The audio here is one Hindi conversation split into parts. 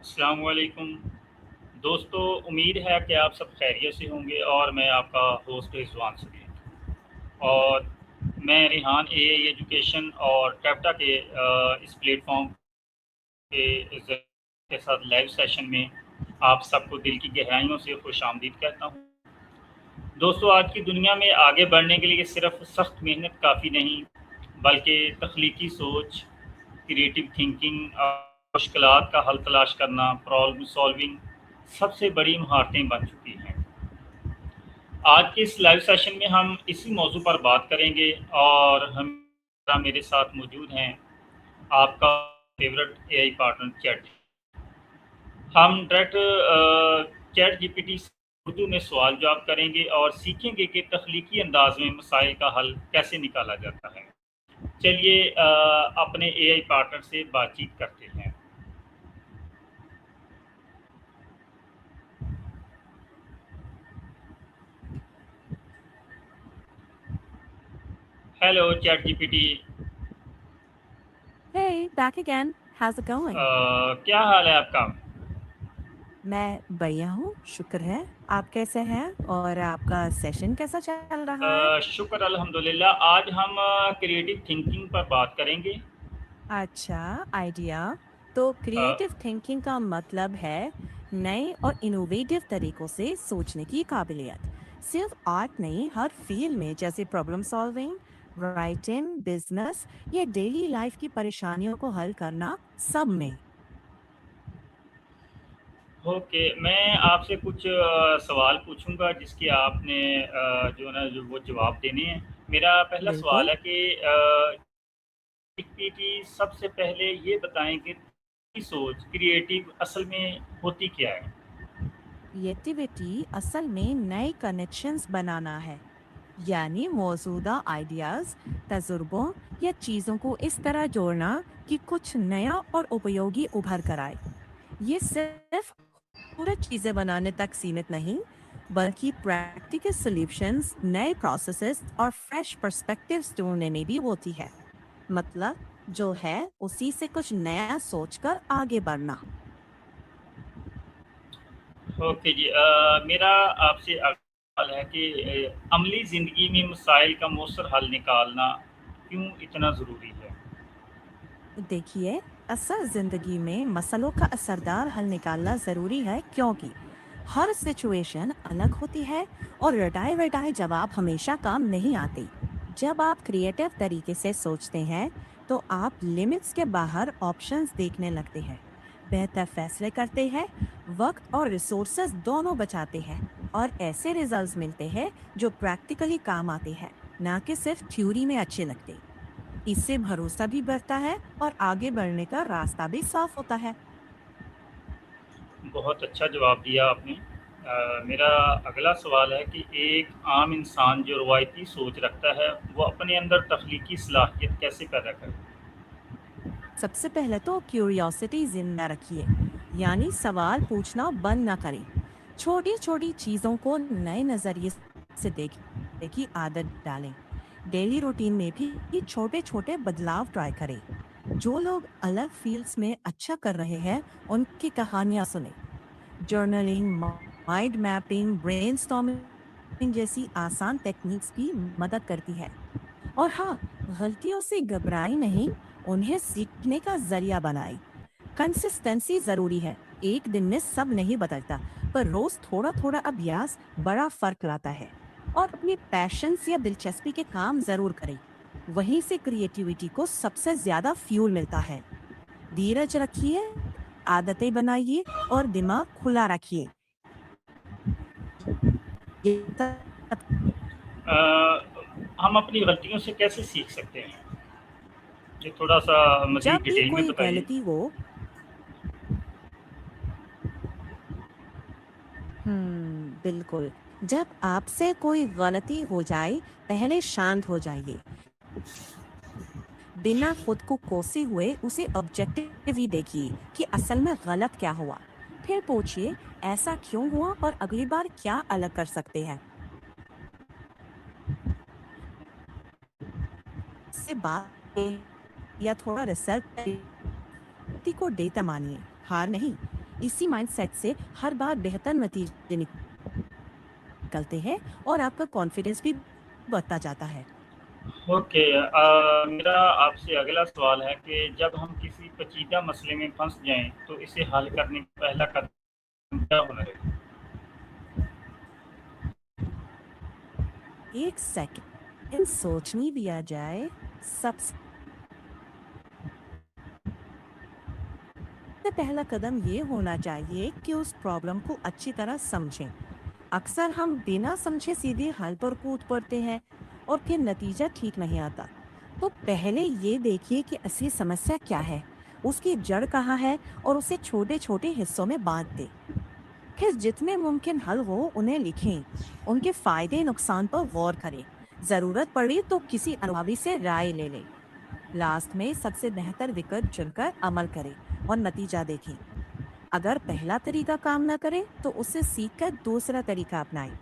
अस्सलाम वालेकुम दोस्तों। उम्मीद है कि आप सब खैरियत से होंगे और मैं आपका होस्ट रिजवान सदीक और मैं रिहान एआई एजुकेशन और टैप्टा के इस प्लेटफॉर्म के साथ लाइव सेशन में आप सबको दिल की गहराइयों से खुश आमदीद कहता हूँ। दोस्तों, आज की दुनिया में आगे बढ़ने के लिए सिर्फ सख्त मेहनत काफ़ी नहीं, बल्कि तख्लीकी सोच, क्रिएटिव थिंकिंग और मुश्किलात का हल तलाश करना, प्रॉब्लम सॉल्विंग सबसे बड़ी महारतें बन चुकी हैं। आज के इस लाइव सेशन में हम इसी मौजू पर बात करेंगे और हम मेरे साथ मौजूद हैं आपका फेवरेट एआई पार्टनर चैट। हम डायरेक्ट चैट जीपीटी से उर्दू में सवाल जवाब करेंगे और सीखेंगे कि तख्लीकी अंदाज में मसाइल का हल कैसे निकाला जाता है। चलिए अपने एआई पार्टनर से बातचीत करते हैं। Hello chat GPT. Hey, back again. How's it going? क्या हाल है आपका? मैं बढ़िया हूँ, शुक्र है। आप कैसे हैं और आपका सेशन कैसा चल रहा है? शुक्र अल्हम्दुलिल्लाह। आज हम क्रिएटिव थिंकिंग पर बात करेंगे। अच्छा, आइडिया। तो अ, क्रिएटिव थिंकिंग का मतलब है नए और इनोवेटिव तरीकों से सोचने की काबिलियत। सिर्फ आर्ट नहीं, हर फील्ड में जैसे प्रॉब्लम सॉल्विंग, राइटिंग, बिजनेस या डेली लाइफ की परेशानियों को हल करना, सब में। ओके, मैं आपसे कुछ सवाल पूछूंगा जिसके आपने जो है ना जो वो जवाब देने हैं। मेरा पहला सवाल बिल्कुल। है कि जीपीटी सबसे पहले ये बताएं कि सोच क्रिएटिव असल में होती क्या है? क्रिएटिविटी असल में नए कनेक्शंस बनाना है, यानी मौजूदा आइडियाज, तजुर्बों या चीजों को इस तरह जोड़ना कि कुछ नया और उपयोगी उभर कर आए। ये सिर्फ खूबसूरत चीजें बनाने तक सीमित नहीं, बल्कि प्रैक्टिकल सॉल्यूशंस, नए प्रोसेसेस और फ्रेश पर्सपेक्टिव्स ढूंढने में भी होती है। मतलब जो है उसी से कुछ नया सोचकर आगे बढ़ना। ओके जी, मेरा आपसे अगला सवाल है कि अमली ज़िंदगी में मसाइल का मौसर हल निकालना क्यों इतना ज़रूरी है? देखिए, असल जिंदगी में मसलों का असरदार हल निकालना जरूरी है, क्योंकि हर सिचुएशन अलग होती है और रटाए रटाए जवाब हमेशा काम नहीं आते। जब आप क्रिएटिव तरीके से सोचते हैं तो आप लिमिट्स के बाहर ऑप्शंस देखने लगते हैं, बेहतर फैसले करते हैं, वक्त और रिसोर्सेज दोनों बचाते हैं, और ऐसे रिजल्ट्स मिलते हैं जो प्रैक्टिकली काम आते हैं, ना कि सिर्फ थ्योरी में अच्छे लगते। इससे भरोसा भी बढ़ता है और आगे बढ़ने का रास्ता भी साफ होता है। बहुत अच्छा जवाब दिया आपने। मेरा अगला सवाल है कि एक आम इंसान जो रवायती सोच रखता है, वो अपने अंदर तख्लीकी सलाहियत कैसे पैदा करे? सबसे पहले तो क्यूरियोसिटी जिंदा रखिए, यानी सवाल पूछना बंद ना करें। छोटी छोटी चीजों को नए नजरिए से देखने की आदत डालें। डेली रूटीन में भी छोटे छोटे बदलाव ट्राई करें। जो लोग अलग फील्ड्स में अच्छा कर रहे हैं, उनकी कहानियां सुने। जर्नलिंग, माइंड मैपिंग, ब्रेनस्टॉर्मिंग जैसी आसान टेक्निक्स भी मदद करती है। और हाँ, गलतियों से घबराई नहीं, उन्हें सीखने का जरिया बनाई। कंसिस्टेंसी जरूरी है। एक दिन में सब नहीं बदलता, पर रोज थोड़ा थोड़ा अभ्यास बड़ा फर्क लाता है। और अपनी पैशंस या दिलचस्पी के काम जरूर करें। वहीं से क्रिएटिविटी को सबसे ज्यादा फ्यूल मिलता है। धीरज रखिए, आदतें बनाइए और दिमाग खुला रखिए। ये सब। अ, हम अपनी गलतियों से कैसे सीख सकते हैं? ये थोड़ा-सा मज़ीद जब भी डिटेल में कोई बताइए। गलती हो, बिल्कुल। जब आपसे कोई गलती हो जाए, पहले शांत हो जाइए। बिना खुद को कोसे हुए उसे ऑब्जेक्टिवली देखिए कि असल में गलत क्या हुआ। फिर पूछिए, ऐसा क्यों हुआ और अगली बार क्या अलग कर सकते हैं। से बात या थोड़ा रिसर्च को डेटा मानिए, हार नहीं। इसी माइंडसेट से हर बार बेहतर नतीजे निकलते हैं और आपका कॉन्फिडेंस भी बढ़ता जाता है। ओके, मेरा आपसे अगला सवाल है कि जब हम किसी पेचीदा मसले में फंस जाएं तो इसे हल करने का पहला कदम क्या होना चाहिए? एक सेकंड सोचने दिया जाए। सबसे पहला कदम ये होना चाहिए कि उस प्रॉब्लम को अच्छी तरह समझें। अक्सर हम बिना समझे सीधे हल पर कूद पड़ते हैं और फिर नतीजा ठीक नहीं आता। तो पहले ये देखिए कि असली समस्या क्या है, उसकी जड़ कहाँ है, और उसे छोटे छोटे हिस्सों में बांट दे। फिर जितने मुमकिन हल हो उन्हें लिखें, उनके फायदे नुकसान पर गौर करें। जरूरत पड़ी तो किसी अनुभवी से राय ले लें। लास्ट में सबसे बेहतर विकल्प चुनकर अमल करें और नतीजा देखें। अगर पहला तरीका काम न करे तो उससे सीखकर दूसरा तरीका अपनाएं।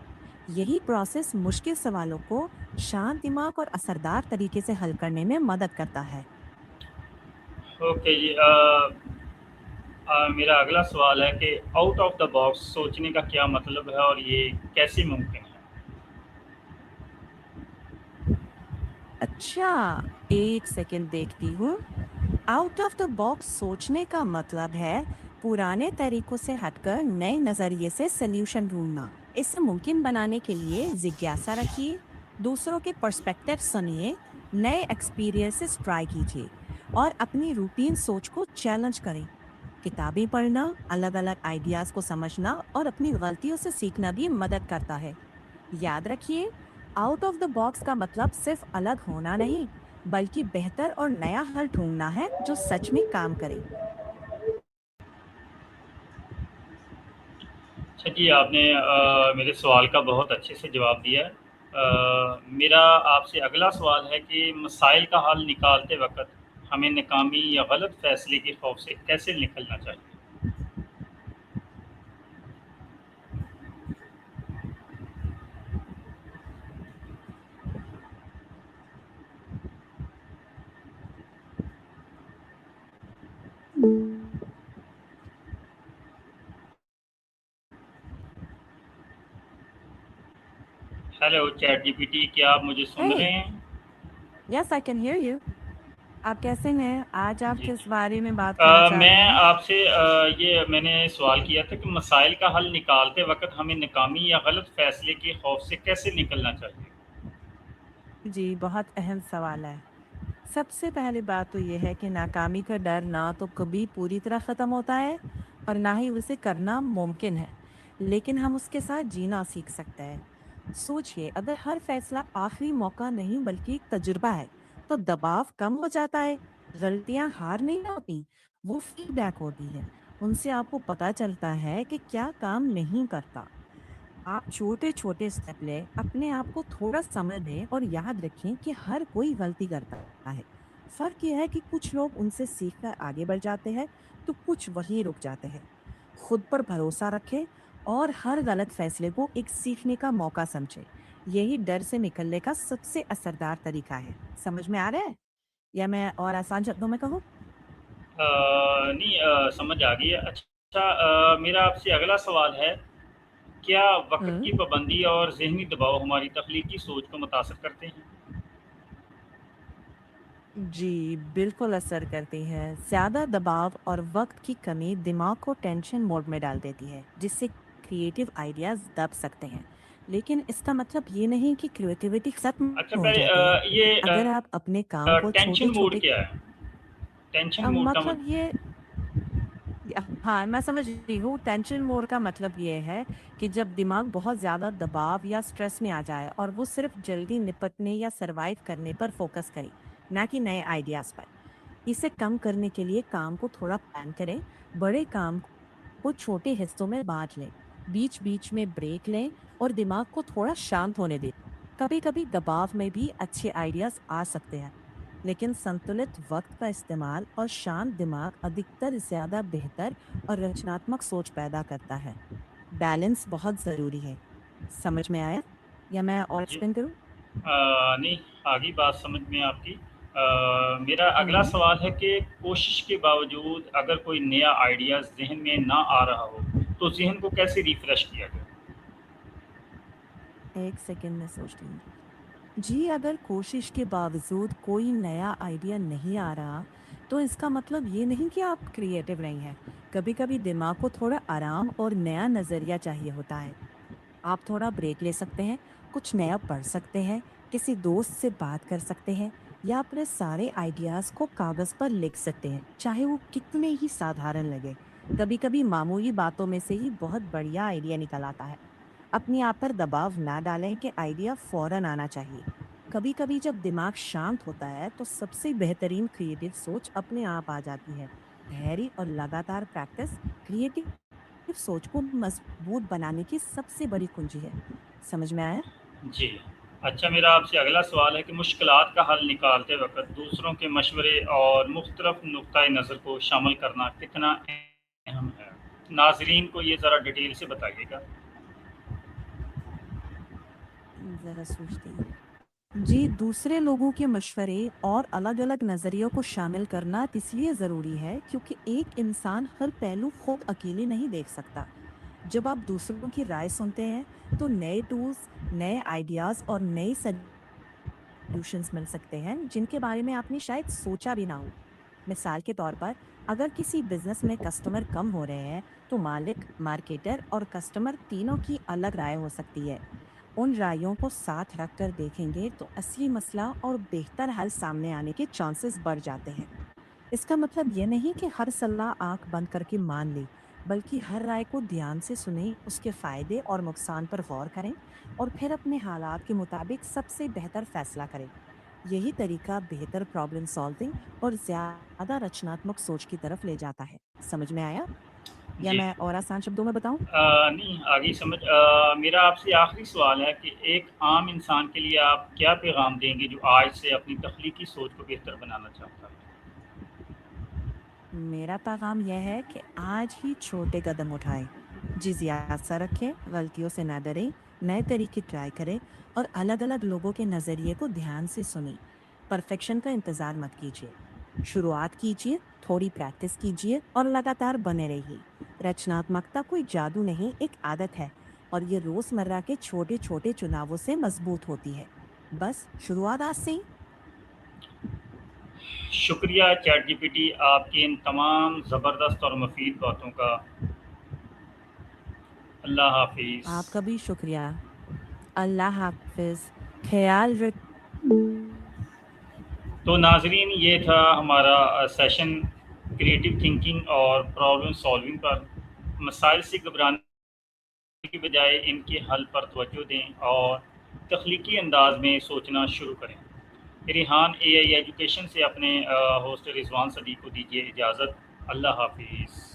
यही प्रोसेस मुश्किल सवालों को शांत दिमाग और असरदार तरीके से हल करने में मदद करता है। ओके जी, मेरा अगला सवाल है कि आउट ऑफ द बॉक्स सोचने का क्या मतलब है और ये कैसे मुमकिन है? अच्छा, एक सेकंड देखती हूँ। आउट ऑफ द बॉक्स सोचने का मतलब है पुराने तरीकों से हटकर नए नजरिए से सल्यूशन ढूंढना। इसे मुमकिन बनाने के लिए जिज्ञासा रखिए, दूसरों के पर्सपेक्टिव सुनिए, नए एक्सपीरियंसेस ट्राई कीजिए और अपनी रूटीन सोच को चैलेंज करें। किताबें पढ़ना, अलग अलग आइडियाज को समझना और अपनी गलतियों से सीखना भी मदद करता है। याद रखिए, आउट ऑफ द बॉक्स का मतलब सिर्फ अलग होना नहीं, बल्कि बेहतर और नया हल ढूंढना है जो सच में काम करे। अच्छा जी, आपने मेरे सवाल का बहुत अच्छे से जवाब दिया है। मेरा आपसे अगला सवाल है कि मसाइल का हल निकालते वक़्त हमें नाकामी या गलत फ़ैसले के खौफ से कैसे निकलना चाहिए? हेलो चैट जीपीटी, क्या आप मुझे सुन रहे हे, हैं? Yes I can hear you. आप कैसे हैं? आज आप जी, किस जी। बारे में बात करना चाह मैं रहे हैं? आपसे ये मैंने सवाल किया था कि मसाइल का हल निकालते वक़्त हमें नाकामी या गलत फ़ैसले के खौफ से कैसे निकलना चाहिए? जी, बहुत अहम सवाल है। सबसे पहली बात तो ये है कि नाकामी का डर ना तो कभी पूरी तरह खत्म होता है और ना ही उसे करना मुमकिन है, लेकिन हम उसके साथ जीना सीख सकते हैं। सोचिए, अगर हर फैसला आखिरी मौका नहीं बल्कि एक तजुर्बा है, तो दबाव कम हो जाता है। गलतियां हार नहीं होती, वो फीडबैक होती है। उनसे आपको पता चलता है कि क्या काम नहीं करता। आप छोटे छोटे स्टेप लें, अपने आप को थोड़ा समय दें और याद रखें कि हर कोई गलती करता है। फर्क यह है कि कुछ लोग उनसे सीखकर आगे बढ़ जाते हैं, तो कुछ वहीं रुक जाते हैं। खुद पर भरोसा रखें और हर गलत फैसले को एक सीखने का मौका समझें। यही डर से निकलने का सबसे असरदार तरीका है। समझ में आ रहा है, या मैं और आसान शब्दों में कहूँ? नहीं, समझ आ गई है। अच्छा, मेरा आपसे अगला सवाल है, क्या वक़्त हम्म की पाबंदी और ज़हनी दबाव हमारी तख्लीकी सोच को मुतासिर करते हैं? जी, बिल्कुल असर करती है। ज़्यादा दबाव और वक़्त की कमी दिमाग को टेंशन मोड में डाल देती है, जिससे क्रिएटिव आइडियाज़ दब सकते हैं। लेकिन इसका मतलब ये नहीं कि क्रिएटिविटी खत्म अच्छा, हो पहले जाती है। ये अगर आप अपने काम को टेंशन मोड छोटे-छोटे क्या है? टेंशन मोड का मतलब ये हाँ, मैं समझ रही हूँ। टेंशन मोड का मतलब ये है कि जब दिमाग बहुत ज़्यादा दबाव या स्ट्रेस में आ जाए और वो सिर्फ जल्दी निपटने या सरवाइव करने पर फोकस करे, ना कि नए आइडियाज़ पर। इसे कम करने के लिए काम को थोड़ा प्लान करें, बड़े काम को छोटे हिस्सों में बांट लें, बीच बीच में ब्रेक लें और दिमाग को थोड़ा शांत होने दें। कभी कभी दबाव में भी अच्छे आइडियाज आ सकते हैं, लेकिन संतुलित वक्त का इस्तेमाल और शांत दिमाग अधिकतर ज्यादा बेहतर और रचनात्मक सोच पैदा करता है। बैलेंस बहुत जरूरी है। समझ में आया, या मैं और जी। एक्सप्लेन करूं? नहीं, आ गई बात समझ में आपकी। मेरा अगला हम्म सवाल है कि कोशिश के बावजूद अगर कोई नया आइडिया ज़हन में ना आ रहा हो, तो ज़हन को कैसे रिफ्रेश किया जाए? एक सेकंड में सोचती हूँ। जी, अगर कोशिश के बावजूद कोई नया आइडिया नहीं आ रहा, तो इसका मतलब ये नहीं कि आप क्रिएटिव नहीं हैं। कभी-कभी दिमाग को थोड़ा आराम और नया नज़रिया चाहिए होता है। आप थोड़ा ब्रेक ले सकते हैं, कुछ नया पढ़ सकते हैं, किसी दोस्त से बात कर सकते हैं या अपने सारे आइडियाज़ को कागज़ पर लिख सकते हैं, चाहे वो कितने ही साधारण लगे। कभी-कभी मामूली बातों में से ही बहुत बढ़िया आइडिया निकल आता है। अपने आप पर दबाव ना डालें कि आइडिया फौरन आना चाहिए। कभी-कभी जब दिमाग शांत होता है, तो सबसे बेहतरीन क्रिएटिव सोच अपने आप आ जाती है। धैर्य और लगातार प्रैक्टिस क्रिएटिव सोच को मजबूत बनाने की सबसे बड़ी कुंजी है। समझ में आया? जी। अच्छा, मेरा आपसे अगला सवाल है कि मुश्किलात का हल निकालते वक़्त दूसरों के मशवरे और मुख्तलिफ नुक्ताए नज़र को शामिल करना कितना अहम है? नाज़रीन को ये ज़रा डिटेल से बताइएगा। ज़रा सोचती हूँ। जी, दूसरे लोगों के मशवरे और अलग-अलग नज़रियों को शामिल करना इसलिए ज़रूरी है क्योंकि एक इंसान हर पहलू खुद अकेले नहीं देख सकता। जब आप दूसरों की राय सुनते हैं, तो नए टूल्स, नए आइडियाज़ और नई सॉल्यूशंस मिल सकते हैं जिनके बारे में आपने शायद सोचा भी ना हो। मिसाल के तौर पर, अगर किसी बिजनेस में कस्टमर कम हो रहे हैं, तो मालिक, मार्केटर और कस्टमर तीनों की अलग राय हो सकती है। उन रायों को साथ रखकर देखेंगे तो असली मसला और बेहतर हल सामने आने के चांसेस बढ़ जाते हैं। इसका मतलब ये नहीं कि हर सलाह आंख बंद करके मान ले, बल्कि हर राय को ध्यान से सुने, उसके फायदे और नुकसान पर गौर करें और फिर अपने हालात के मुताबिक सबसे बेहतर फैसला करें। यही तरीका बेहतर प्रॉब्लम सॉल्विंग और ज्यादा रचनात्मक सोच की तरफ ले जाता है। समझ में आया? या जी। मैं और आसान शब्दों में बताऊं? नहीं, आगे समझ मेरा आपसे आखिरी सवाल है कि एक आम इंसान के लिए आप क्या पैगाम देंगे जो आज से अपनी तख्लीकी सोच को बेहतर बनाना चाहता है? मेरा पैगाम यह है कि आज ही छोटे कदम उठाएं, जिज्ञासा रखें, गलतियों से ना डरें, नए तरीके ट्राई करें और अलग-अलग लोगों के नजरिए को ध्यान से सुनें। परफेक्शन का इंतजार मत कीजिए। शुरुआत कीजिए, थोड़ी प्रैक्टिस कीजिए और लगातार बने रहिए। रचनात्मकता कोई जादू नहीं, एक आदत है और ये रोजमर्रा के छोटे-छोटे चुनावों से मजबूत होती है। बस शुरुआत आज से ही। शुक्रिया चैटजीपीटी, आपकी इन तमाम ज़बरदस्त और मुफीद बातों का। अल्लाह हाफ़िज़। आपका भी शुक्रिया। अल्लाह हाफिज। ख्याल रख। तो नाज़रीन, ये था हमारा सेशन क्रिएटिव थिंकिंग और प्रॉब्लम सॉल्विंग पर। मसाइल से घबराने की बजाय इनके हल पर तवज्जो दें और तख्लीकी अंदाज में सोचना शुरू करें। रिहान एआई एजुकेशन से अपने होस्ट रिजवान सदी को दीजिए इजाज़त। अल्लाह हाफिज़।